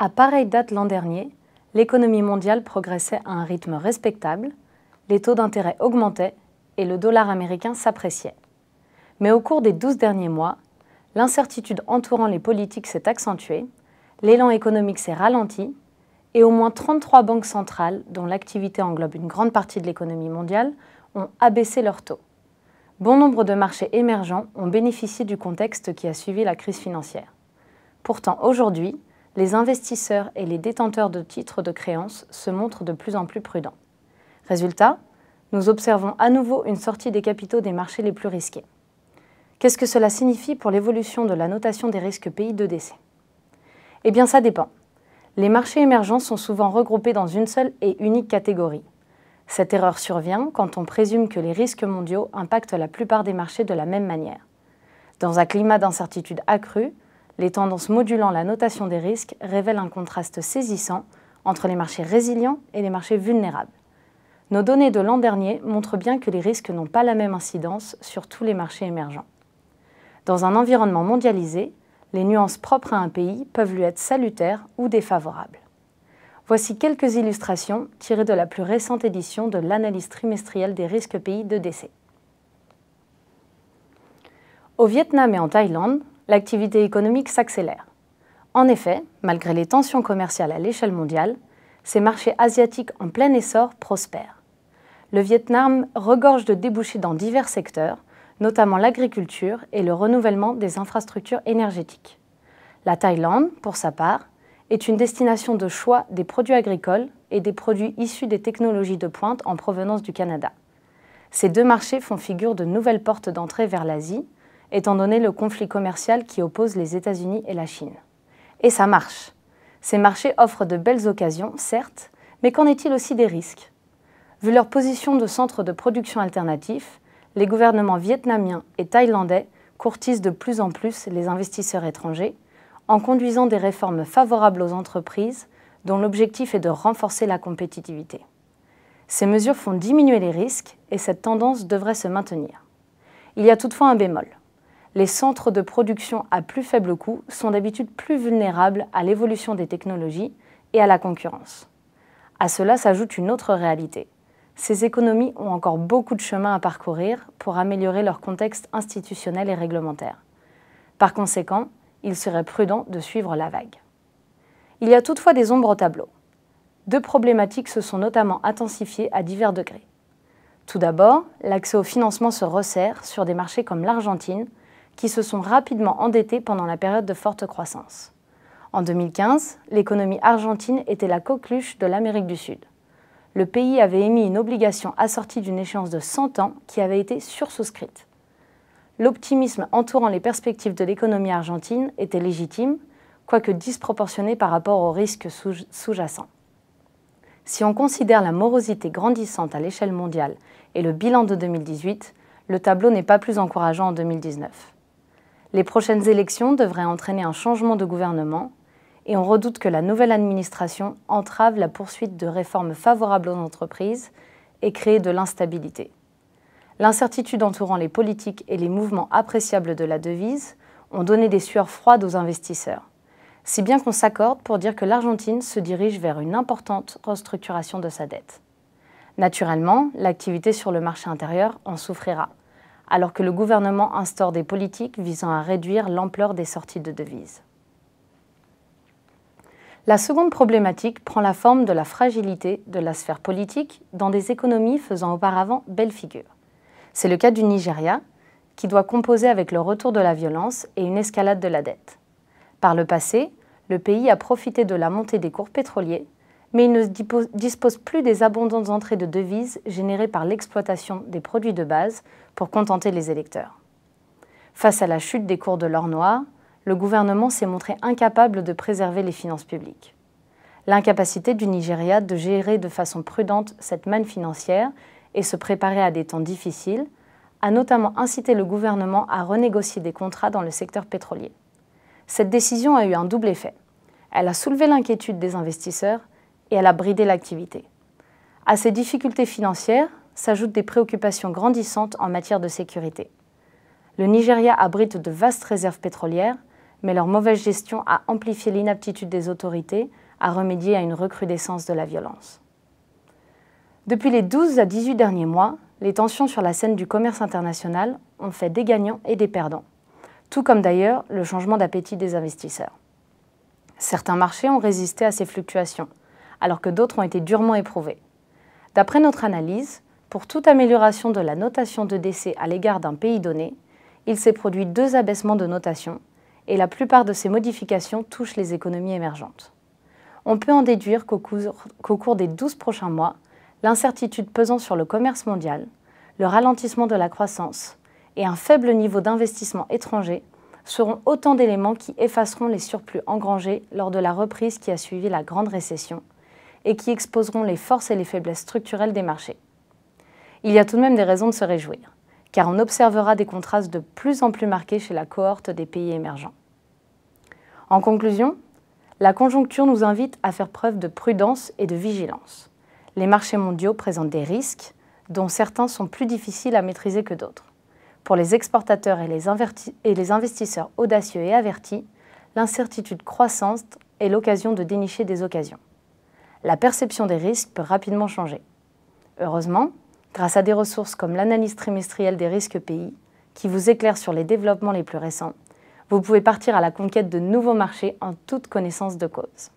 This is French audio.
À pareille date l'an dernier, l'économie mondiale progressait à un rythme respectable, les taux d'intérêt augmentaient et le dollar américain s'appréciait. Mais au cours des 12 derniers mois, l'incertitude entourant les politiques s'est accentuée, l'élan économique s'est ralenti et au moins 33 banques centrales, dont l'activité englobe une grande partie de l'économie mondiale, ont abaissé leurs taux. Bon nombre de marchés émergents ont bénéficié du contexte qui a suivi la crise financière. Pourtant, aujourd'hui, les investisseurs et les détenteurs de titres de créances se montrent de plus en plus prudents. Résultat, nous observons à nouveau une sortie des capitaux des marchés les plus risqués. Qu'est-ce que cela signifie pour l'évolution de la notation des risques pays 2DC? Eh bien, ça dépend. Les marchés émergents sont souvent regroupés dans une seule et unique catégorie. Cette erreur survient quand on présume que les risques mondiaux impactent la plupart des marchés de la même manière. Dans un climat d'incertitude accrue, les tendances modulant la notation des risques révèlent un contraste saisissant entre les marchés résilients et les marchés vulnérables. Nos données de l'an dernier montrent bien que les risques n'ont pas la même incidence sur tous les marchés émergents. Dans un environnement mondialisé, les nuances propres à un pays peuvent lui être salutaires ou défavorables. Voici quelques illustrations tirées de la plus récente édition de l'analyse trimestrielle des risques pays 2DC. Au Vietnam et en Thaïlande, l'activité économique s'accélère. En effet, malgré les tensions commerciales à l'échelle mondiale, ces marchés asiatiques en plein essor prospèrent. Le Vietnam regorge de débouchés dans divers secteurs, notamment l'agriculture et le renouvellement des infrastructures énergétiques. La Thaïlande, pour sa part, est une destination de choix des produits agricoles et des produits issus des technologies de pointe en provenance du Canada. Ces deux marchés font figure de nouvelles portes d'entrée vers l'Asie, étant donné le conflit commercial qui oppose les États-Unis et la Chine. Et ça marche. Ces marchés offrent de belles occasions, certes, mais qu'en est-il aussi des risques? Vu leur position de centre de production alternatif, les gouvernements vietnamiens et thaïlandais courtisent de plus en plus les investisseurs étrangers en conduisant des réformes favorables aux entreprises dont l'objectif est de renforcer la compétitivité. Ces mesures font diminuer les risques et cette tendance devrait se maintenir. Il y a toutefois un bémol. Les centres de production à plus faible coût sont d'habitude plus vulnérables à l'évolution des technologies et à la concurrence. À cela s'ajoute une autre réalité. Ces économies ont encore beaucoup de chemin à parcourir pour améliorer leur contexte institutionnel et réglementaire. Par conséquent, il serait prudent de suivre la vague. Il y a toutefois des ombres au tableau. Deux problématiques se sont notamment intensifiées à divers degrés. Tout d'abord, l'accès au financement se resserre sur des marchés comme l'Argentine, qui se sont rapidement endettés pendant la période de forte croissance. En 2015, l'économie argentine était la coqueluche de l'Amérique du Sud. Le pays avait émis une obligation assortie d'une échéance de 100 ans qui avait été sursouscrite. L'optimisme entourant les perspectives de l'économie argentine était légitime, quoique disproportionné par rapport aux risques sous-jacents. Si on considère la morosité grandissante à l'échelle mondiale et le bilan de 2018, le tableau n'est pas plus encourageant en 2019. Les prochaines élections devraient entraîner un changement de gouvernement et on redoute que la nouvelle administration entrave la poursuite de réformes favorables aux entreprises et crée de l'instabilité. L'incertitude entourant les politiques et les mouvements appréciables de la devise ont donné des sueurs froides aux investisseurs, si bien qu'on s'accorde pour dire que l'Argentine se dirige vers une importante restructuration de sa dette. Naturellement, l'activité sur le marché intérieur en souffrira, alors que le gouvernement instaure des politiques visant à réduire l'ampleur des sorties de devises. La seconde problématique prend la forme de la fragilité de la sphère politique dans des économies faisant auparavant belle figure. C'est le cas du Nigeria, qui doit composer avec le retour de la violence et une escalade de la dette. Par le passé, le pays a profité de la montée des cours pétroliers, mais il ne dispose plus des abondantes entrées de devises générées par l'exploitation des produits de base pour contenter les électeurs. Face à la chute des cours de l'or noir, le gouvernement s'est montré incapable de préserver les finances publiques. L'incapacité du Nigeria de gérer de façon prudente cette manne financière et se préparer à des temps difficiles a notamment incité le gouvernement à renégocier des contrats dans le secteur pétrolier. Cette décision a eu un double effet. Elle a soulevé l'inquiétude des investisseurs et elle a bridé l'activité. À ces difficultés financières s'ajoutent des préoccupations grandissantes en matière de sécurité. Le Nigeria abrite de vastes réserves pétrolières, mais leur mauvaise gestion a amplifié l'inaptitude des autorités à remédier à une recrudescence de la violence. Depuis les 12 à 18 derniers mois, les tensions sur la scène du commerce international ont fait des gagnants et des perdants, tout comme d'ailleurs le changement d'appétit des investisseurs. Certains marchés ont résisté à ces fluctuations, alors que d'autres ont été durement éprouvés. D'après notre analyse, pour toute amélioration de la notation de décès à l'égard d'un pays donné, il s'est produit 2 abaissements de notation, et la plupart de ces modifications touchent les économies émergentes. On peut en déduire qu'au cours des 12 prochains mois, l'incertitude pesant sur le commerce mondial, le ralentissement de la croissance et un faible niveau d'investissement étranger seront autant d'éléments qui effaceront les surplus engrangés lors de la reprise qui a suivi la grande récession et qui exposeront les forces et les faiblesses structurelles des marchés. Il y a tout de même des raisons de se réjouir, car on observera des contrastes de plus en plus marqués chez la cohorte des pays émergents. En conclusion, la conjoncture nous invite à faire preuve de prudence et de vigilance. Les marchés mondiaux présentent des risques, dont certains sont plus difficiles à maîtriser que d'autres. Pour les exportateurs et les investisseurs audacieux et avertis, l'incertitude croissante est l'occasion de dénicher des occasions. La perception des risques peut rapidement changer. Heureusement, grâce à des ressources comme l'analyse trimestrielle des risques pays, qui vous éclaire sur les développements les plus récents, vous pouvez partir à la conquête de nouveaux marchés en toute connaissance de cause.